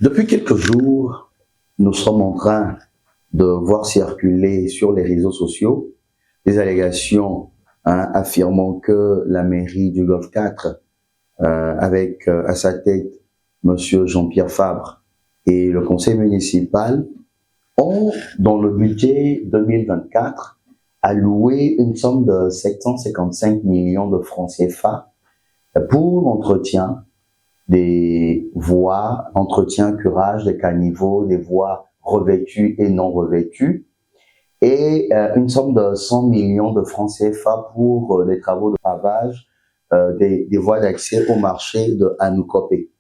Depuis quelques jours, nous sommes en train de voir circuler sur les réseaux sociaux des allégations affirmant que la mairie du Golfe 4, avec à sa tête Monsieur Jean-Pierre Fabre et le conseil municipal, ont, dans le budget 2024, alloué une somme de 755 millions de francs CFA pour l'entretien des voies, entretien, curage des caniveaux, des voies revêtues et non revêtues, et une somme de 100 millions de francs CFA pour des travaux de pavage des voies d'accès au marché de Anoukopé.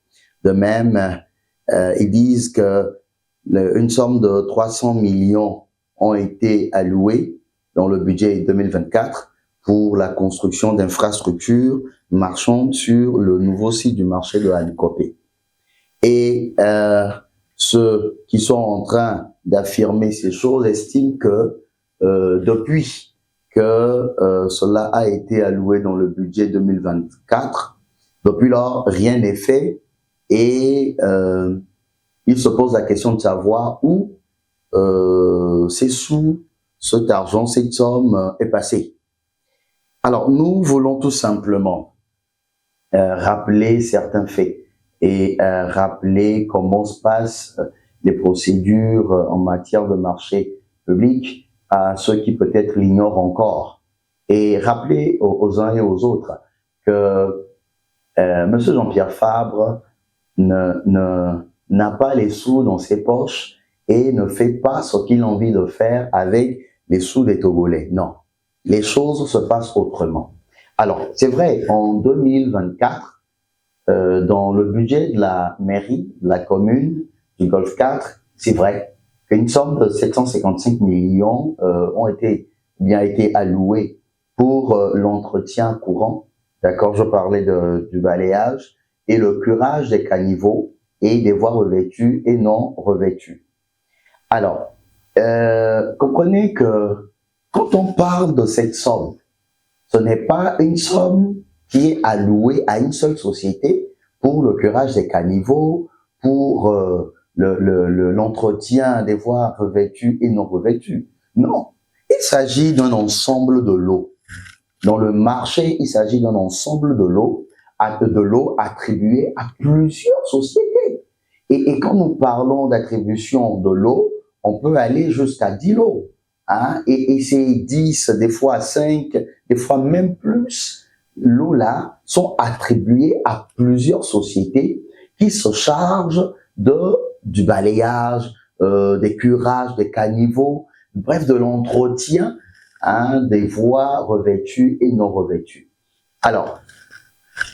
De même, ils disent que une somme de 300 millions ont été alloués dans le budget 2024 pour la construction d'infrastructures marchandes sur le nouveau site du marché de Anoukopé. Et ceux qui sont en train d'affirmer ces choses estiment que depuis que cela a été alloué dans le budget 2024, depuis lors, rien n'est fait et il se pose la question de savoir où ces sous, cet argent, cette somme est passée. Alors, nous voulons tout simplement rappeler certains faits et rappeler comment se passent les procédures en matière de marché public à ceux qui peut-être l'ignorent encore. Et rappeler aux uns et aux autres que Monsieur Jean-Pierre Fabre n'a pas les sous dans ses poches et ne fait pas ce qu'il a envie de faire avec les sous des Togolais. Non, les choses se passent autrement. Alors, c'est vrai, en 2024, dans le budget de la mairie, de la commune du Golfe 4, c'est vrai qu'une somme de 755 millions ont été alloués pour l'entretien courant. D'accord, je parlais du balayage et le curage des caniveaux et des voies revêtues et non revêtues. Alors, comprenez que quand on parle de cette somme, ce n'est pas une somme qui est allouée à une seule société pour le curage des caniveaux, pour l'entretien des voies revêtues et non revêtues. Non, il s'agit d'un ensemble de lots. Dans le marché, il s'agit d'un ensemble de lots attribués à plusieurs sociétés. Et quand nous parlons d'attribution de lots, on peut aller jusqu'à 10 lots. Hein, et ces 10, des fois 5, des fois même plus, lots-là sont attribués à plusieurs sociétés qui se chargent du balayage, des curages, des caniveaux, bref, de l'entretien des voies revêtues et non revêtues. Alors,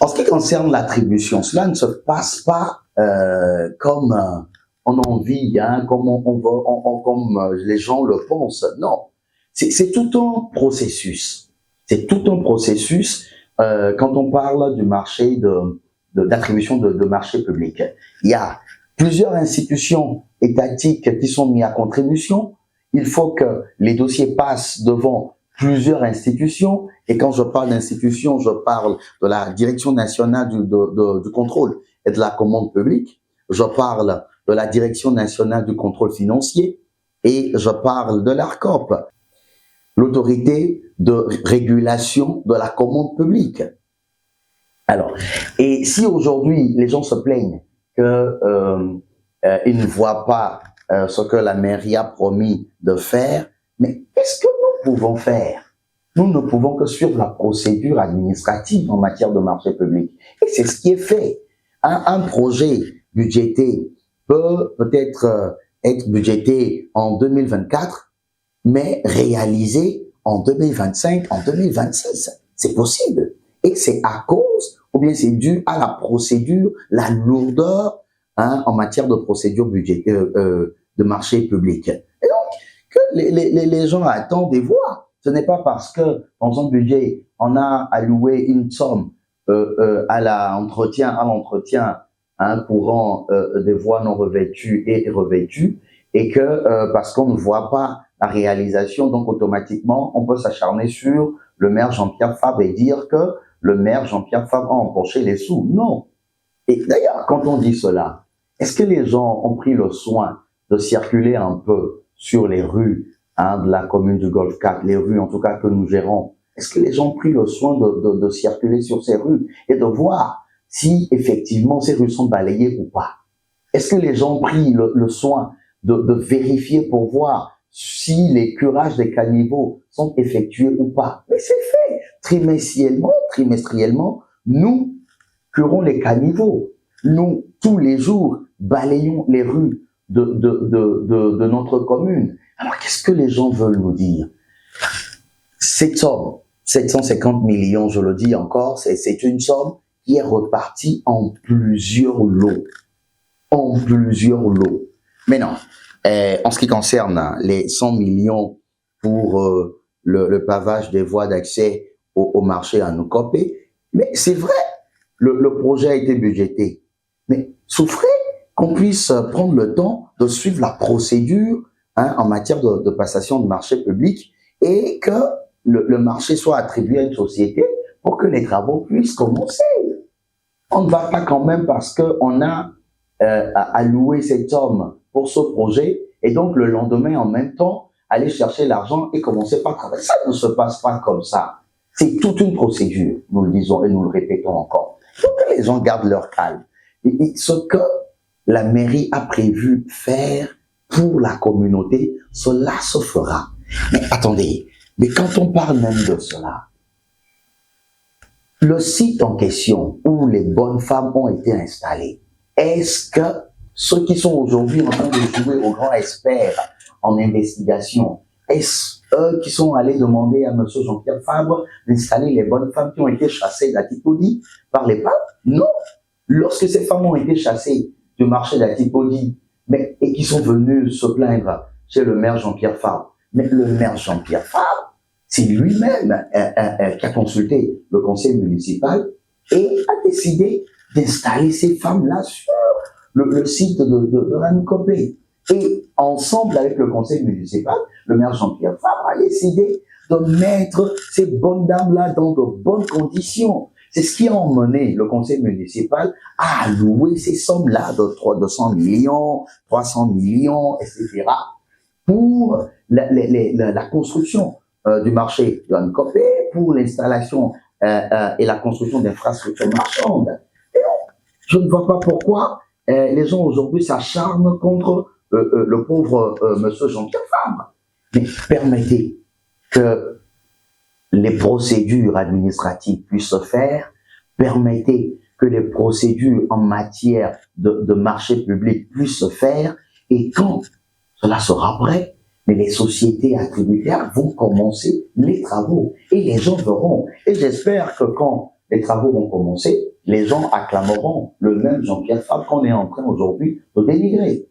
en ce qui concerne l'attribution, cela ne se passe pas comme on a envie, comme comme les gens le pensent. Non, c'est tout un processus. C'est tout un processus quand on parle du marché d'attribution de marché public. Il y a plusieurs institutions étatiques qui sont mises à contribution. Il faut que les dossiers passent devant plusieurs institutions. Et quand je parle d'institutions, je parle de la Direction nationale du contrôle et de la commande publique. Je parle de la Direction nationale du contrôle financier et je parle de l'ARCOP, l'autorité de régulation de la commande publique. Alors, et si aujourd'hui les gens se plaignent que ils ne voient pas ce que la mairie a promis de faire, mais qu'est-ce que nous pouvons faire? Nous ne pouvons que suivre la procédure administrative en matière de marché public. Et c'est ce qui est fait. Un projet budgété peut-être être budgété en 2024, mais réalisé en 2025, en 2026. C'est possible. Et c'est à cause, ou bien c'est dû à la procédure, la lourdeur en matière de procédure de marché public. Et donc, que les gens attendent et voient. Ce n'est pas parce que dans un budget, on a alloué une somme à l'entretien courant des voies non revêtues et revêtues, et que parce qu'on ne voit pas la réalisation, donc automatiquement, on peut s'acharner sur le maire Jean-Pierre Fabre et dire que le maire Jean-Pierre Fabre a empoché les sous. Non. Et d'ailleurs, quand on dit cela, est-ce que les gens ont pris le soin de circuler un peu sur les rues de la commune du Golfe 4, les rues en tout cas que nous gérons? Est-ce que les gens ont pris le soin de circuler sur ces rues et de voir si effectivement ces rues sont balayées ou pas? Est-ce que les gens ont pris le soin de vérifier pour voir si les curages des caniveaux sont effectués ou pas? Mais c'est fait. Trimestriellement, nous curons les caniveaux. Nous, tous les jours, balayons les rues de notre commune. Alors, qu'est-ce que les gens veulent nous dire? Cette somme, 750 millions, je le dis encore, c'est une somme qui est repartie en plusieurs lots. En plusieurs lots. Maintenant, en ce qui concerne les 100 millions pour le pavage des voies d'accès au marché à Nukopé, mais c'est vrai, le projet a été budgété. Mais souffrez qu'on puisse prendre le temps de suivre la procédure en matière de passation de marché public et que le marché soit attribué à une société pour que les travaux puissent commencer. On ne va pas quand même parce qu'on a alloué cette somme pour ce projet et donc le lendemain en même temps aller chercher l'argent et commencer par travailler. Ça ne se passe pas comme ça. C'est toute une procédure, nous le disons et nous le répétons encore. Il faut que les gens gardent leur calme. Et ce que la mairie a prévu faire pour la communauté, cela se fera. Mais attendez, mais quand on parle même de cela, le site en question où les bonnes femmes ont été installées, est-ce que ceux qui sont aujourd'hui en train de jouer aux grands experts en investigation, est-ce eux qui sont allés demander à M. Jean-Pierre Fabre d'installer les bonnes femmes qui ont été chassées d'Atipodi par les papes? Non. Lorsque ces femmes ont été chassées du marché d'Atipodi, mais et qui sont venues se plaindre chez le maire Jean-Pierre Fabre, mais le maire Jean-Pierre Fabre, c'est lui-même qui a consulté le conseil municipal et a décidé d'installer ces femmes-là sur le site de la Nukopé. Et ensemble avec le conseil municipal, le maire Jean-Pierre Fabre a décidé de mettre ces bonnes dames-là dans de bonnes conditions. C'est ce qui a emmené le conseil municipal à allouer ces sommes-là de 200 millions, 300 millions, etc. pour la construction du marché de Nukopé, pour l'installation et la construction d'infrastructures marchandes. Et donc, je ne vois pas pourquoi les gens aujourd'hui s'acharnent contre le pauvre monsieur Jean-Pierre Fabre. Mais permettez que les procédures administratives puissent se faire, permettez que les procédures en matière de marché public puissent se faire, et quand cela sera prêt, mais les sociétés attributaires vont commencer les travaux et les gens verront. Et j'espère que quand les travaux vont commencer, les gens acclameront le même Jean-Pierre Fabre qu'on est en train aujourd'hui de dénigrer.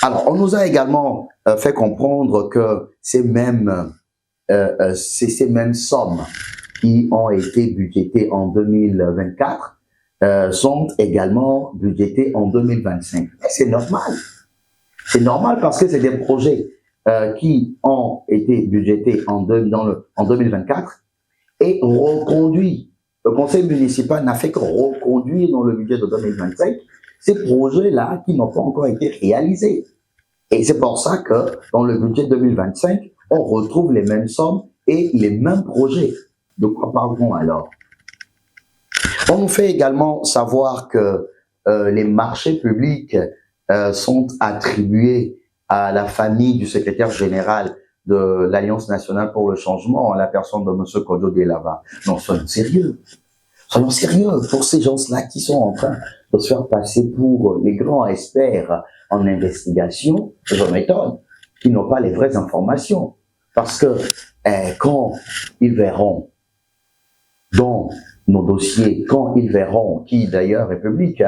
Alors, on nous a également fait comprendre que ces mêmes sommes qui ont été budgétées en 2024 sont également budgétées en 2025. Et c'est normal. C'est normal parce que c'est des projets qui ont été budgétés en 2024 et reconduits. Le conseil municipal n'a fait que reconduire dans le budget de 2025 ces projets-là qui n'ont pas encore été réalisés. Et c'est pour ça que dans le budget 2025, on retrouve les mêmes sommes et les mêmes projets. De quoi parlons alors? On nous fait également savoir que les marchés publics sont attribués à la famille du secrétaire général de l'Alliance nationale pour le changement, à la personne de M. Kojo Delava. Non, soyons sérieux. Soyons sérieux pour ces gens-là qui sont en train de se faire passer pour les grands experts en investigation. Je m'étonne qu'ils n'ont pas les vraies informations. Parce que quand ils verront dans nos dossiers, quand ils verront, qui d'ailleurs est public,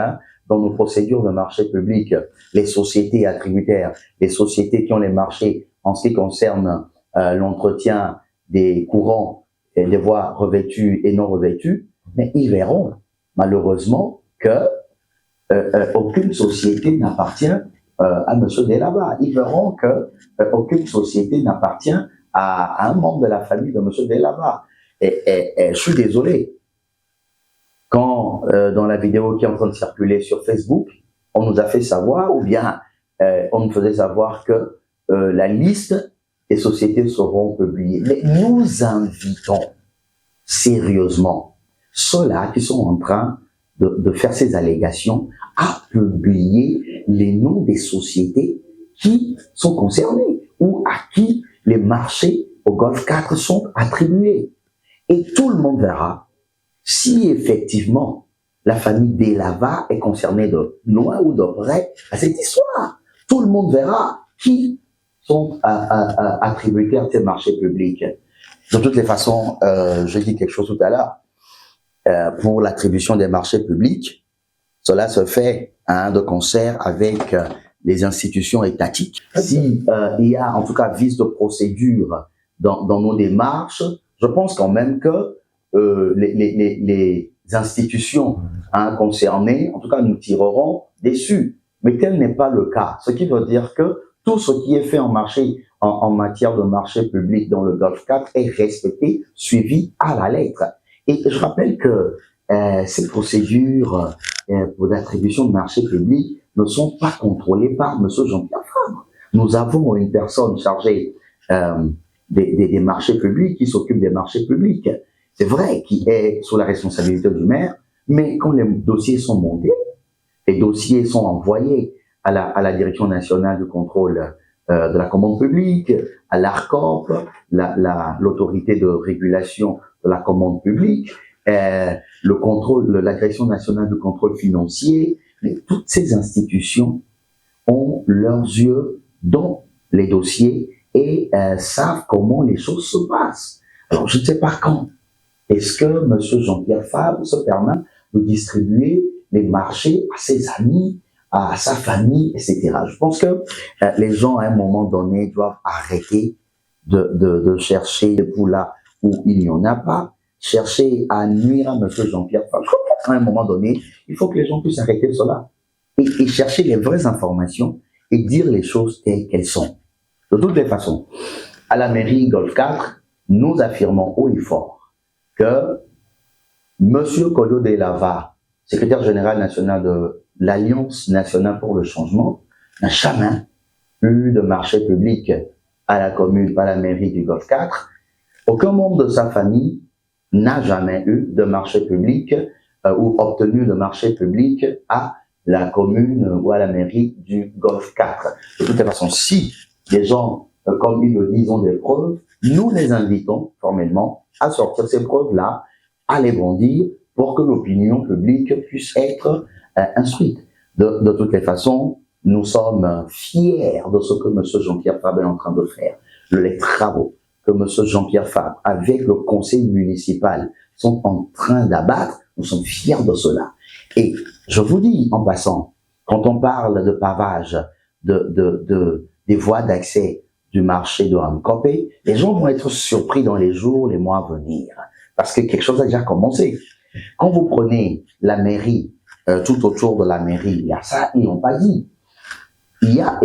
dans nos procédures de marché public, les sociétés attributaires, les sociétés qui ont les marchés en ce qui concerne l'entretien des courants et des voies revêtues et non revêtues, mais ils verront malheureusement que aucune société n'appartient à M. Delava. Ils verront que aucune société n'appartient à un membre de la famille de M. Delava. Et je suis désolé. Quand, dans la vidéo qui est en train de circuler sur Facebook, on nous a fait savoir, ou bien on nous faisait savoir que la liste des sociétés seront publiées. Mais nous invitons sérieusement ceux-là qui sont en train de faire ces allégations à publier les noms des sociétés qui sont concernées ou à qui les marchés au Golfe 4 sont attribués. Et tout le monde verra si effectivement la famille Delava est concernée de loin ou de près à cette histoire. Tout le monde verra qui sont attributaires de ces marchés publics. De toutes les façons, je dis quelque chose tout à l'heure, pour l'attribution des marchés publics, cela se fait de concert avec les institutions étatiques. Si il y a en tout cas vice de procédure dans nos démarches, je pense quand même que les institutions concernées, en tout cas, nous tirerons dessus. Mais tel n'est pas le cas. Ce qui veut dire que tout ce qui est fait en matière de marché public dans le Golfe 4 est respecté, suivi à la lettre. Et je rappelle que ces procédures pour l'attribution de marché public ne sont pas contrôlées par M. Jean-Pierre Fabre. Nous avons une personne chargée des marchés publics qui s'occupe des marchés publics. C'est vrai qu'il est sous la responsabilité du maire, mais quand les dossiers sont montés, les dossiers sont envoyés à la Direction nationale du contrôle de la commande publique, à l'ARCOP, l'autorité de régulation de la commande publique, le contrôle, la Direction nationale du contrôle financier. Mais toutes ces institutions ont leurs yeux dans les dossiers et savent comment les choses se passent. Alors, je ne sais pas quand est-ce que M. Jean-Pierre Fabre se permet de distribuer les marchés à ses amis, à sa famille, etc. Je pense que les gens, à un moment donné, doivent arrêter de chercher des poules là où il n'y en a pas, chercher à nuire à M. Jean-Pierre Fabre. À un moment donné, il faut que les gens puissent arrêter cela et chercher les vraies informations et dire les choses telles qu'elles sont. De toutes les façons, à la mairie Golfe 4, nous affirmons haut et fort que M. Kodo Delava, secrétaire général national de l'Alliance nationale pour le changement, n'a jamais eu de marché public à la commune, à la mairie du Golfe 4. Aucun membre de sa famille n'a jamais eu de marché public ou obtenu de marché public à la commune ou à la mairie du Golfe 4. De toute façon, si les gens, comme ils le disent, ont des preuves, nous les invitons formellement à sortir ces preuves-là, à les brandir pour que l'opinion publique puisse être instruite. De toutes les façons, nous sommes fiers de ce que M. Jean-Pierre Fabre est en train de faire. Les travaux que M. Jean-Pierre Fabre, avec le conseil municipal, sont en train d'abattre, nous sommes fiers de cela. Et je vous dis, en passant, quand on parle de pavage, des voies d'accès du marché de Hamkopé, les gens vont être surpris dans les jours, les mois à venir, parce que quelque chose a déjà commencé. Quand vous prenez la mairie, tout autour de la mairie, il y a ça, ils n'ont pas dit. Il y a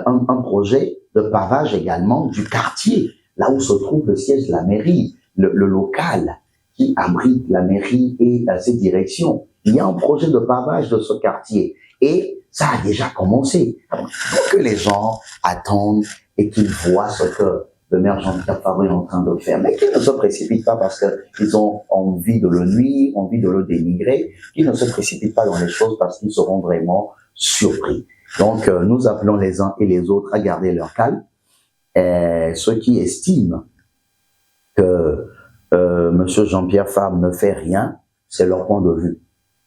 un projet de pavage également du quartier, là où se trouve le siège de la mairie, le local qui abrite la mairie et ses directions. Il y a un projet de pavage de ce quartier et ça a déjà commencé. Il faut que les gens attendent et qu'ils voient ce que le maire Jean-Pierre Fabre est en train de faire, mais qu'ils ne se précipitent pas parce qu'ils ont envie de le nuire, envie de le dénigrer, qu'ils ne se précipitent pas dans les choses parce qu'ils seront vraiment surpris. Donc, nous appelons les uns et les autres à garder leur calme. Ceux qui estiment que M. Jean-Pierre Fabre ne fait rien, c'est leur point de vue.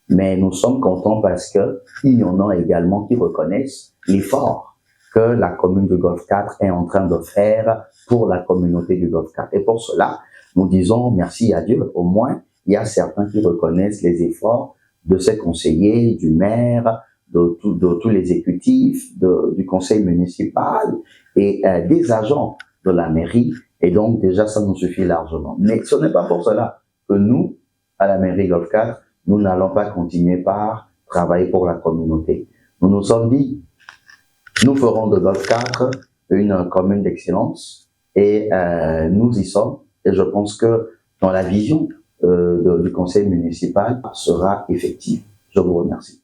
Mais nous sommes contents parce que il y en a également qui reconnaissent l'effort que la commune du Golfe 4 est en train de faire pour la communauté du Golfe 4. Et pour cela, nous disons merci à Dieu. Au moins, il y a certains qui reconnaissent les efforts de ces conseillers, du maire, de tous les exécutifs, du conseil municipal et des agents de la mairie. Et donc, déjà, ça nous suffit largement. Mais ce n'est pas pour cela que nous, à la mairie Golfe 4, nous n'allons pas continuer par travailler pour la communauté. Nous nous sommes dit, nous ferons de Golfe 4 une commune d'excellence et nous y sommes. Et je pense que dans la vision du conseil municipal sera effective. Je vous remercie.